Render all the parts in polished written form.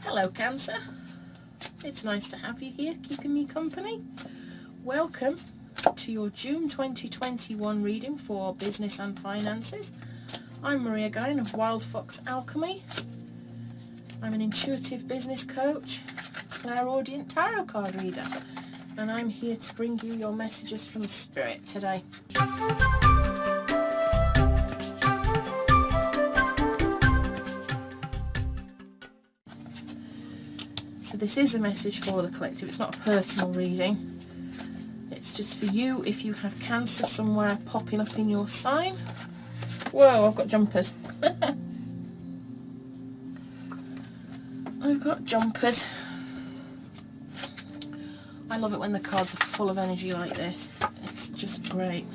Hello Cancer, it's nice to have you here keeping me company. Welcome to your June 2021 reading for business and finances. I'm Maria Gaian of Wild Fox Alchemy. I'm an intuitive business coach, clairaudient tarot card reader, and I'm here to bring you your messages from Spirit today. So this is a message for the collective. It's not a personal reading. It's just for you if you have Cancer somewhere popping up in your sign. Whoa, I've got jumpers. I've got jumpers. I love it when the cards are full of energy like this. It's just great.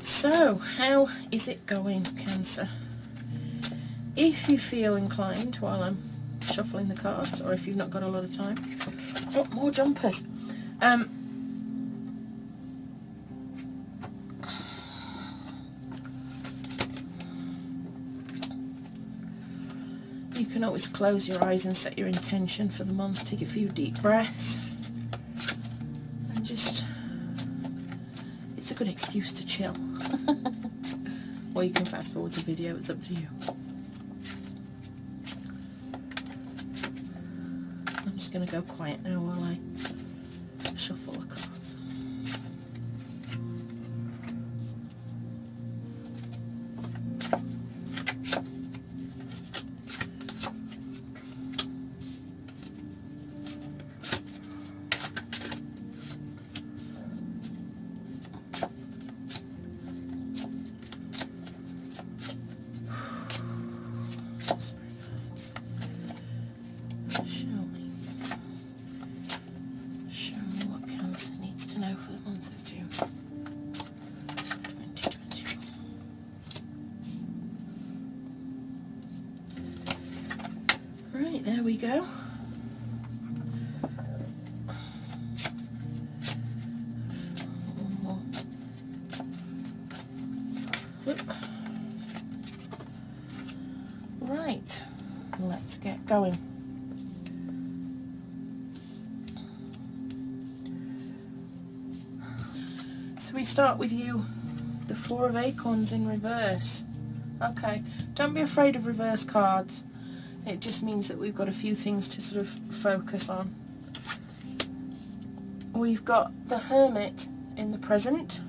So, how is it going, Cancer? If you feel inclined while I'm shuffling the cards, or if you've not got a lot of time. Oh, more jumpers. You can always close your eyes and set your intention for the month. Take a few deep breaths and just, it's a good excuse to chill. Or you can fast forward the video, it's up to you. I'm just going to go quiet now while I shuffle the cards. For the month of June 2021. Right, there we go. Right, let's get going. We start with you, the Four of Acorns in reverse. Okay, don't be afraid of reverse cards. It just means that we've got a few things to sort of focus on. We've got the Hermit in the present,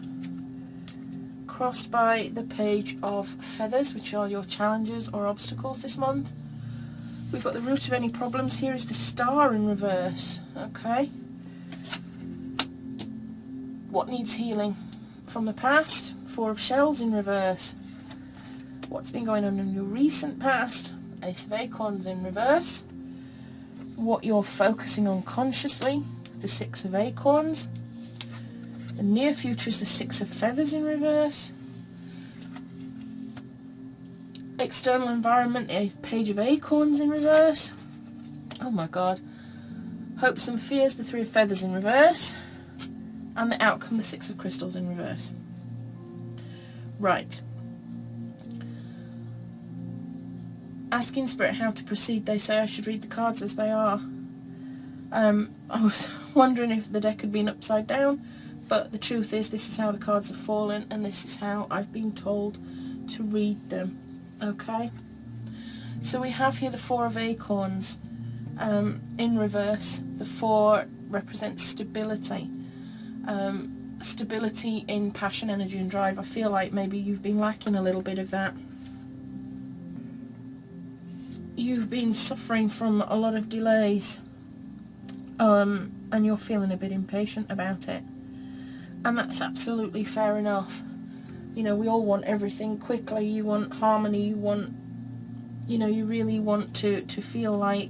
crossed by the Page of Feathers, which are your challenges or obstacles this month. We've got the root of any problems here is the Star in reverse. Okay. What needs healing from the past? Four of Shells in reverse. What's been going on in your recent past? Ace of Acorns in reverse. What you're focusing on consciously? The Six of Acorns. The near future is the Six of Feathers in reverse. External environment, the Page of Acorns in reverse. Oh my god. Hopes and fears, the Three of Feathers in reverse. And the outcome, the Six of Crystals in reverse. Right. Asking Spirit how to proceed, they say I should read the cards as they are. I was wondering if the deck had been upside down, but the truth is this is how the cards have fallen, and this is how I've been told to read them. Okay? So we have here the Four of Acorns in reverse. The Four represents stability. Stability in passion, energy and drive. I feel like maybe you've been lacking a little bit of that. You've been suffering from a lot of delays, and you're feeling a bit impatient about it, and that's absolutely fair enough. You know, we all want everything quickly. You want harmony, you want, you know, you really want to feel like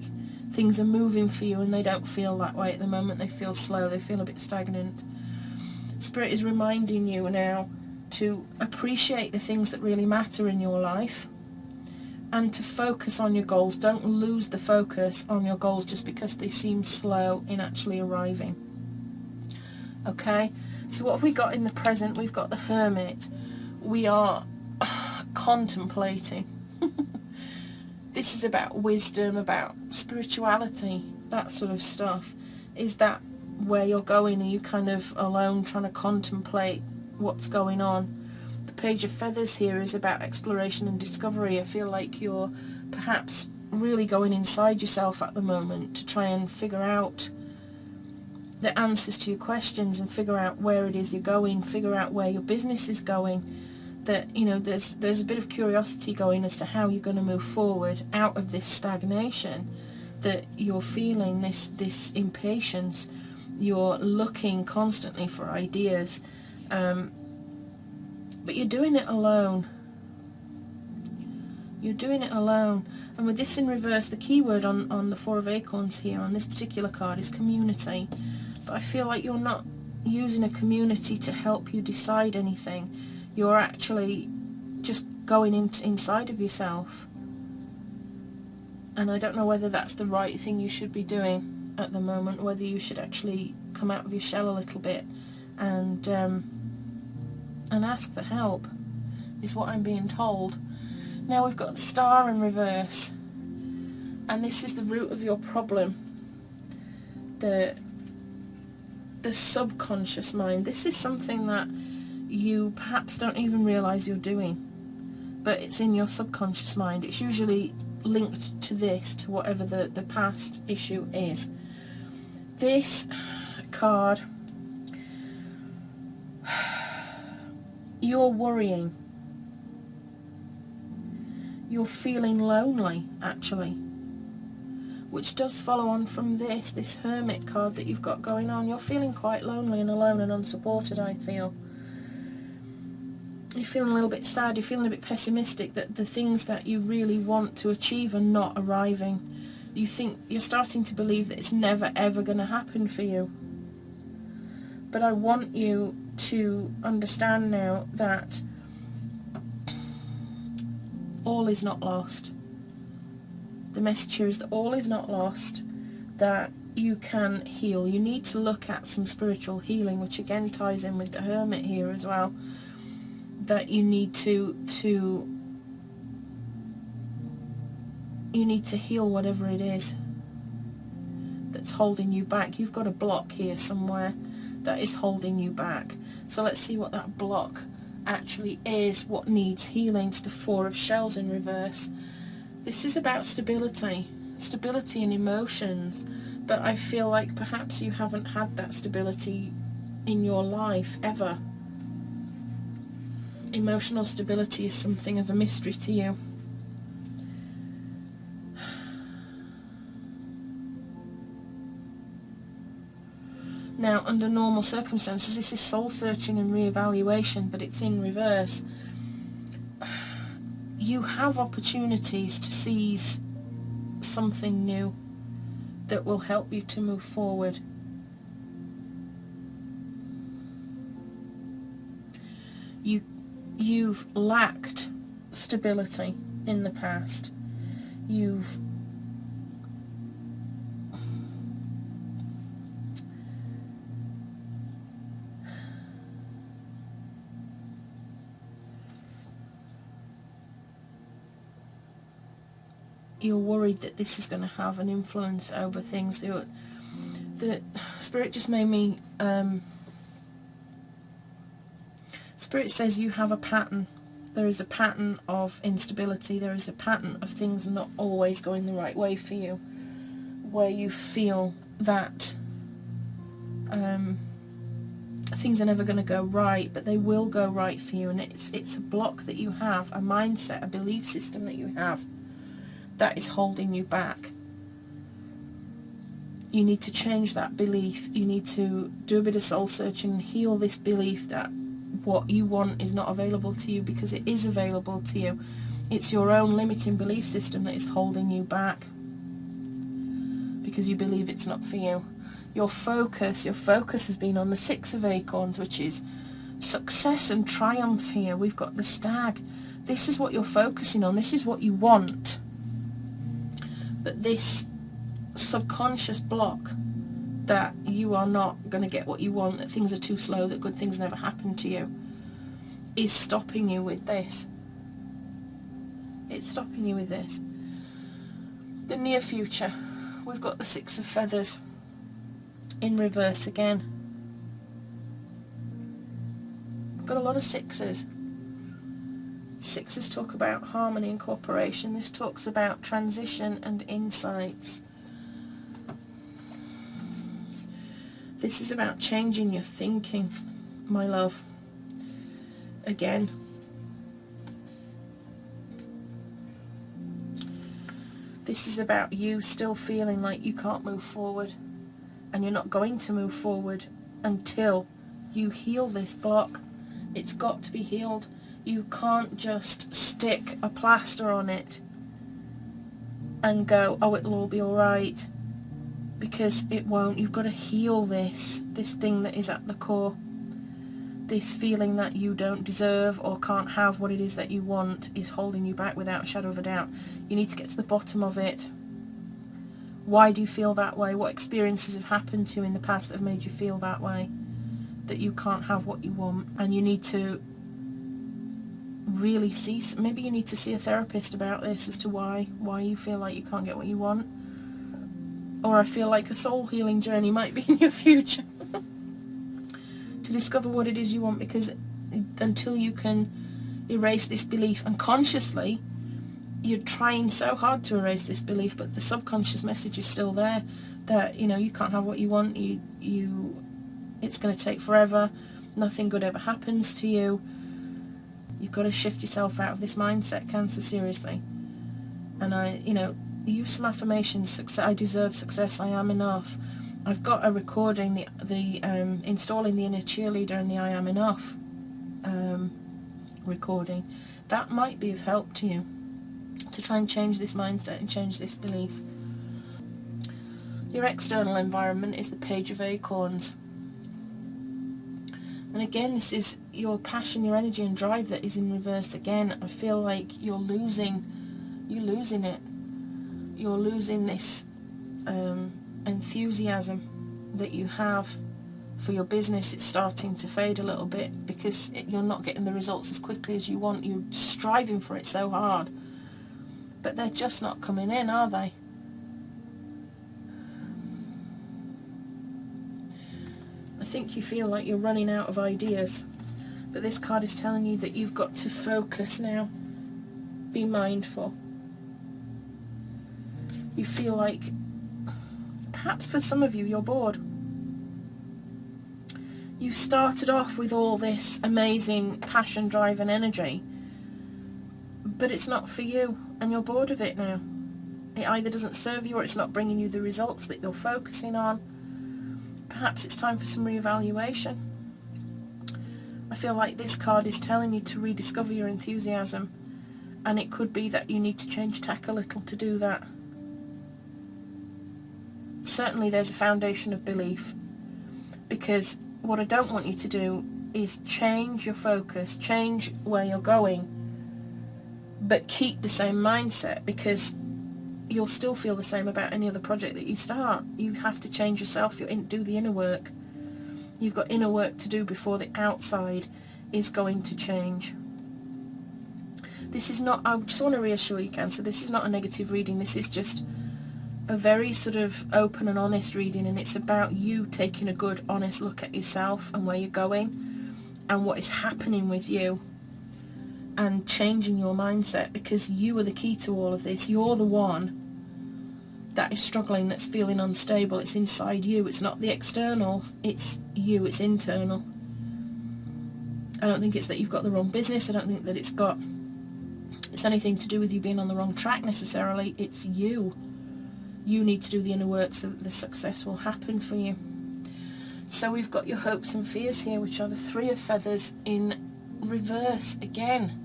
things are moving for you, and they don't feel that way at the moment. They feel slow, they feel a bit stagnant. Spirit is reminding you now to appreciate the things that really matter in your life and to focus on your goals. Don't lose the focus on your goals just because they seem slow in actually arriving. Okay, so what have we got in the present? We've got the Hermit. We are contemplating. This is about wisdom, about spirituality, that sort of stuff. Is that where you're going? Are you kind of alone trying to contemplate what's going on? The Page of Feathers here is about exploration and discovery. I feel like you're perhaps really going inside yourself at the moment to try and figure out the answers to your questions and figure out where it is you're going, figure out where your business is going. That, you know, there's a bit of curiosity going as to how you're going to move forward out of this stagnation that you're feeling, this impatience. You're looking constantly for ideas, but you're doing it alone. You're doing it alone. And with this in reverse, the key word on the Four of Acorns here on this particular card is community. But I feel like you're not using a community to help you decide anything. You're actually just going inside of yourself. And I don't know whether that's the right thing you should be doing at the moment, whether you should actually come out of your shell a little bit and ask for help, is what I'm being told. Now we've got the Star in reverse, and this is the root of your problem, the subconscious mind. This is something that you perhaps don't even realise you're doing, but it's in your subconscious mind. It's usually linked to this, to whatever the past issue is. This card, you're worrying. You're feeling lonely, actually, which does follow on from this Hermit card that you've got going on. You're feeling quite lonely and alone and unsupported, I feel. You're feeling a little bit sad, you're feeling a bit pessimistic that the things that you really want to achieve are not arriving. You think, you're starting to believe that it's never ever going to happen for you. But I want you to understand now that all is not lost. The message here is that all is not lost, that you can heal. You need to look at some spiritual healing, which again ties in with the Hermit here as well. That you need to heal whatever it is that's holding you back. You've got a block here somewhere that is holding you back. So let's see what that block actually is, what needs healing. It's the Four of Shells in reverse. This is about stability and emotions, but I feel like perhaps you haven't had that stability in your life ever. Emotional stability is something of a mystery to you. Now, under normal circumstances, this is soul searching and re-evaluation, but it's in reverse. You have opportunities to seize something new that will help you to move forward. You've lacked stability in the past. You're worried that this is going to have an influence over things. The Spirit just made me... Spirit says you have a pattern. There is a pattern of instability. There is a pattern of things not always going the right way for you, where you feel that things are never going to go right, but they will go right for you. And it's a block that you have, a mindset, a belief system that you have that is holding you back. You need to change that belief. You need to do a bit of soul searching and heal this belief that what you want is not available to you, because it is available to you. It's your own limiting belief system that is holding you back because you believe it's not for you. Your focus has been on the Six of Acorns, which is success and triumph here. We've got the Stag. This is what you're focusing on. This is what you want. But this subconscious block that you are not going to get what you want, that things are too slow, that good things never happen to you, is stopping you with this. It's stopping you with this. The near future, we've got the Six of Feathers in reverse again. We've got a lot of sixes. Sixes talk about harmony and cooperation. This talks about transition and insights. This is about changing your thinking, my love. Again. This is about you still feeling like you can't move forward, and you're not going to move forward until you heal this block. It's got to be healed. You can't just stick a plaster on it and go, oh, it'll all be alright, because it won't. You've got to heal this thing that is at the core. This feeling that you don't deserve or can't have what it is that you want is holding you back without a shadow of a doubt. You need to get to the bottom of it. Why do you feel that way? What experiences have happened to you in the past that have made you feel that way? That you can't have what you want. And you need to really see, maybe you need to see a therapist about this as to why you feel like you can't get what you want. Or I feel like a soul healing journey might be in your future. To discover what it is you want, because until you can erase this belief, and consciously you're trying so hard to erase this belief, but the subconscious message is still there that, you know, you can't have what you want, it's going to take forever, nothing good ever happens to you. You've got to shift yourself out of this mindset, Cancer, seriously. And use some affirmations. Success, I deserve success, I am enough. I've got a recording, the installing the inner cheerleader and the I am enough recording. That might be of help to you to try and change this mindset and change this belief. Your external environment is the Page of Acorns. And again, this is your passion, your energy and drive that is in reverse again. I feel like you're losing it. You're losing this enthusiasm that you have for your business. It's starting to fade a little bit because you're not getting the results as quickly as you want. You're striving for it so hard, but they're just not coming in, are they? I think you feel like you're running out of ideas, but this card is telling you that you've got to focus now. Be mindful. You feel like, perhaps for some of you, you're bored. You started off with all this amazing passion, drive and energy, but it's not for you, and you're bored of it now. It either doesn't serve you or it's not bringing you the results that you're focusing on. Perhaps it's time for some reevaluation. I feel like this card is telling you to rediscover your enthusiasm, and it could be that you need to change tack a little to do that. Certainly there's a foundation of belief, because what I don't want you to do is change your focus, change where you're going, but keep the same mindset, because you'll still feel the same about any other project that you start. You have to change yourself, do the inner work. You've got inner work to do before the outside is going to change. This is not, I just want to reassure you, Cancer, this is not a negative reading. This is just a very sort of open and honest reading, and it's about you taking a good, honest look at yourself and where you're going and what is happening with you, and changing your mindset, because you are the key to all of this. You're the one that is struggling, that's feeling unstable. It's inside you. It's not the external. It's you. It's internal. I don't think it's that you've got the wrong business. I don't think that it's anything to do with you being on the wrong track necessarily. It's you. You need to do the inner work so that the success will happen for you. So we've got your hopes and fears here, which are the Three of Feathers in reverse again.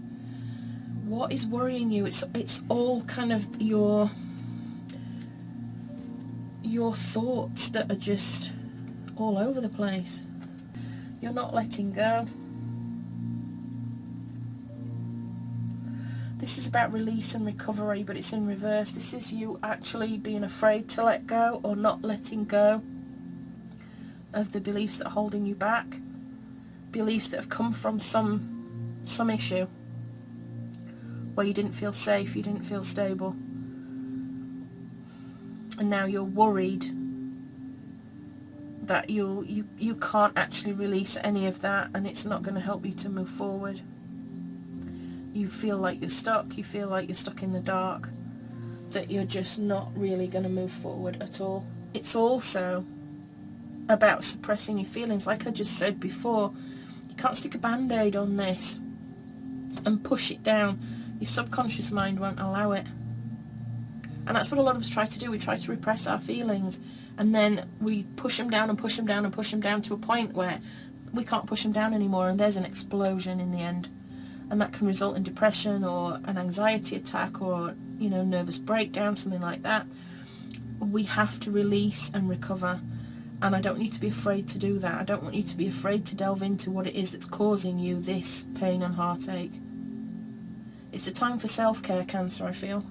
What is worrying you? It's all kind of your thoughts that are just all over the place. You're not letting go. This is about release and recovery, but it's in reverse. This is you actually being afraid to let go, or not letting go of the beliefs that are holding you back. Beliefs that have come from some issue where you didn't feel safe, you didn't feel stable. and now you're worried that you can't actually release any of that, and it's not going to help you to move forward. You feel like you're stuck, you feel like you're stuck in the dark, that you're just not really going to move forward at all. It's also about suppressing your feelings. Like I just said before, you can't stick a band-aid on this and push it down. Your subconscious mind won't allow it. And that's what a lot of us try to do. We try to repress our feelings, and then we push them down and push them down and push them down to a point where we can't push them down anymore, and there's an explosion in the end. And that can result in depression or an anxiety attack or, nervous breakdown, something like that. We have to release and recover. And I don't want you to be afraid to do that. I don't want you to be afraid to delve into what it is that's causing you this pain and heartache. It's a time for self-care, Cancer, I feel.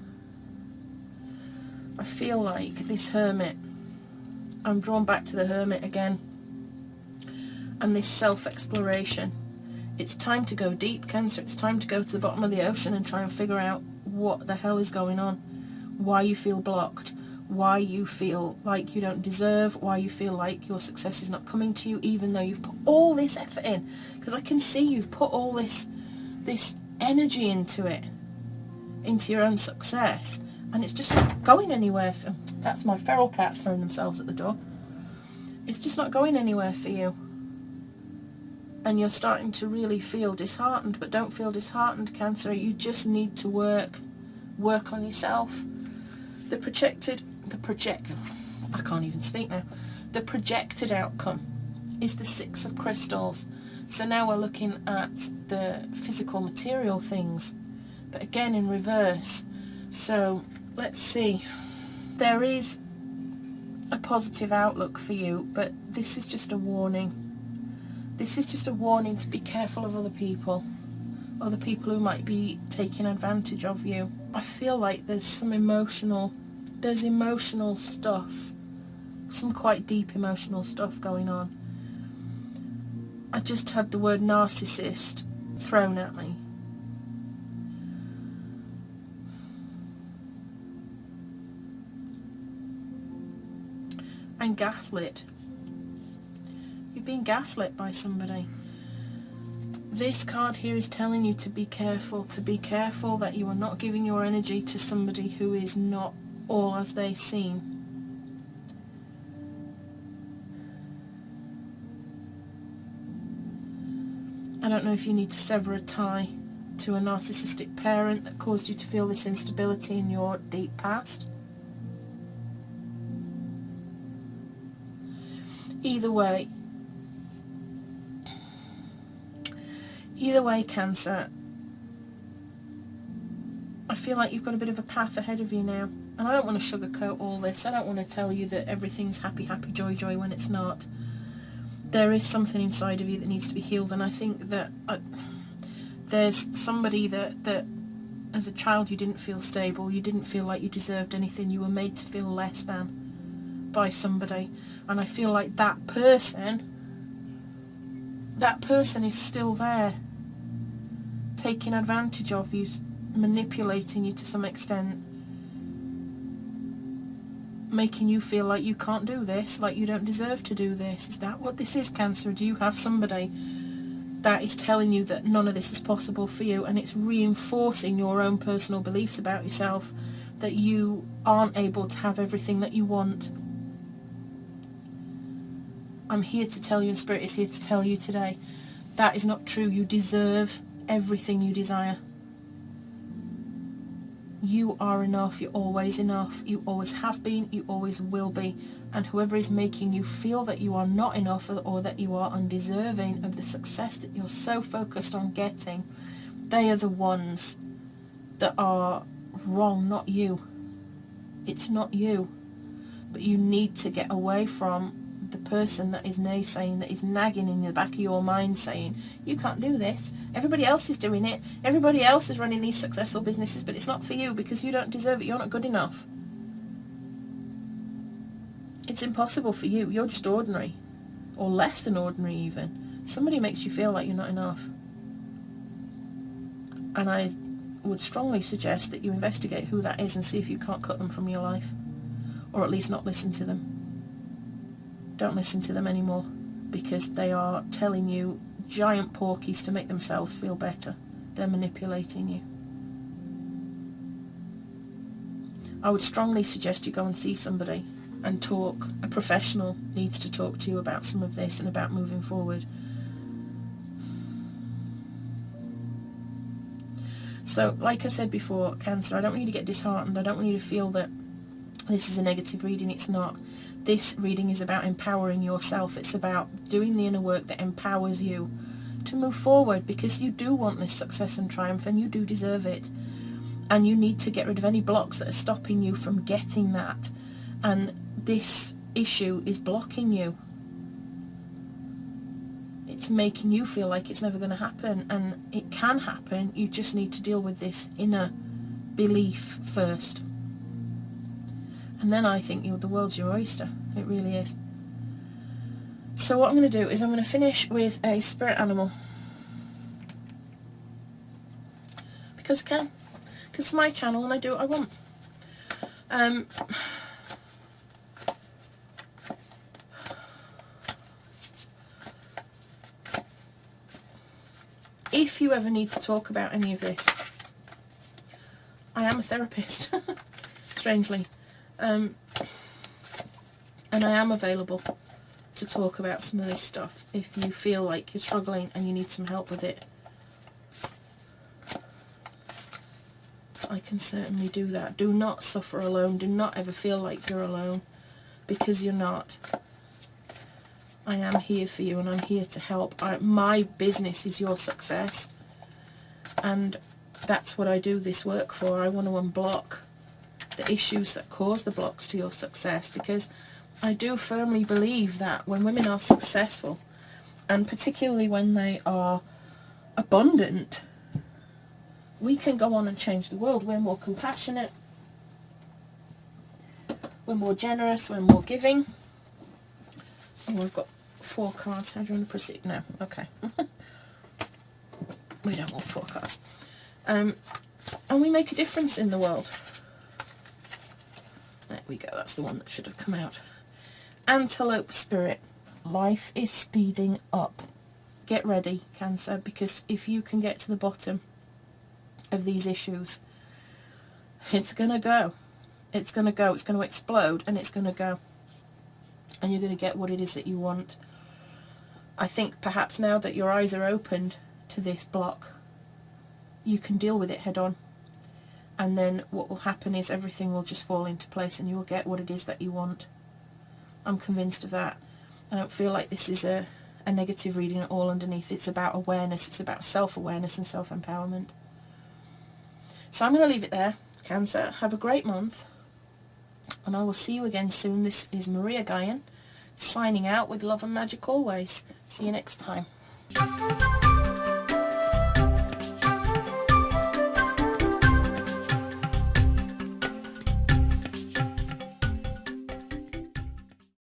I feel like this Hermit, I'm drawn back to the Hermit again. And this self-exploration. It's time to go deep, Cancer. It's time to go to the bottom of the ocean and try and figure out what the hell is going on. Why you feel blocked. Why you feel like you don't deserve. Why you feel like your success is not coming to you, even though you've put all this effort in. Because I can see you've put all this energy into it. Into your own success. And it's just not going anywhere. That's my feral cats throwing themselves at the door. It's just not going anywhere for you. And you're starting to really feel disheartened, but don't feel disheartened, Cancer. You just need to work on yourself. The projected outcome is the Six of Crystals. So now we're looking at the physical material things, but again in reverse. So let's see. There is a positive outlook for you, but this is just a warning. This is just a warning to be careful of other people who might be taking advantage of you. I feel like there's emotional stuff, some quite deep emotional stuff going on. I just had the word narcissist thrown at me. And gaslit. You've been gaslit by somebody. This card here is telling you to be careful that you are not giving your energy to somebody who is not all as they seem. I don't know if you need to sever a tie to a narcissistic parent that caused you to feel this instability in your deep past. Either way, Cancer, I feel like you've got a bit of a path ahead of you now. And I don't want to sugarcoat all this. I don't want to tell you that everything's happy, happy, joy, joy when it's not. There is something inside of you that needs to be healed. And I think that there's somebody that as a child you didn't feel stable. You didn't feel like you deserved anything. You were made to feel less than by somebody. And I feel like that person is still there, taking advantage of you, manipulating you to some extent, making you feel like you can't do this, like you don't deserve to do this. Is that what this is, Cancer? Do you have somebody that is telling you that none of this is possible for you, and it's reinforcing your own personal beliefs about yourself, that you aren't able to have everything that you want? I'm here to tell you, and Spirit is here to tell you today, that is not true. You deserve everything you desire. You are enough. You're always enough. You always have been. You always will be. And whoever is making you feel that you are not enough, or that you are undeserving of the success that you're so focused on getting, they are the ones that are wrong, not you. It's not you. But you need to get away from the person that is naysaying, that is nagging in the back of your mind saying, you can't do this, everybody else is doing it, everybody else is running these successful businesses, but it's not for you because you don't deserve it, you're not good enough. It's impossible for you, you're just ordinary, or less than ordinary even. Somebody makes you feel like you're not enough. And I would strongly suggest that you investigate who that is and see if you can't cut them from your life. or at least not listen to them. Don't listen to them anymore, because they are telling you giant porkies to make themselves feel better. They're manipulating you. I would strongly suggest you go and see somebody and talk. A professional needs to talk to you about some of this and about moving forward. So, like I said before, Cancer, I don't want you to get disheartened. I don't want you to feel that this is a negative reading. It's not. This reading is about empowering yourself. It's about doing the inner work that empowers you to move forward, because you do want this success and triumph, and you do deserve it. And you need to get rid of any blocks that are stopping you from getting that. And this issue is blocking you. It's making you feel like it's never going to happen, and it can happen. You just need to deal with this inner belief first. And then I think the world's your oyster. It really is. So what I'm going to do is I'm going to finish with a spirit animal. Because I can. Because it's my channel and I do what I want. If you ever need to talk about any of this, I am a therapist, strangely. And I am available to talk about some of this stuff if you feel like you're struggling and you need some help with it. I can certainly do that. Do not suffer alone. Do not ever feel like you're alone, because you're not. I am here for you, and I'm here to help. My business is your success, and that's what I do this work for. I want to unblock the issues that cause the blocks to your success, because I do firmly believe that when women are successful, and particularly when they are abundant, we can go on and change the world. We're more compassionate, we're more generous, we're more giving. Oh, I've got 4 cards. How do you want to proceed? No, okay. We don't want 4 cards. And we make a difference in the world. There we go, that's the one that should have come out. Antelope Spirit. Life is speeding up. Get ready, Cancer, because if you can get to the bottom of these issues, it's going to go. It's going to go. It's going to explode, and it's going to go. And you're going to get what it is that you want. I think perhaps now that your eyes are opened to this block, you can deal with it head on. And then what will happen is everything will just fall into place, and you will get what it is that you want. I'm convinced of that. I don't feel like this is a negative reading at all underneath. It's about awareness. It's about self-awareness and self-empowerment. So I'm going to leave it there, Cancer. Have a great month, and I will see you again soon. This is Maria Gaian, signing out with love and magic always. See you next time.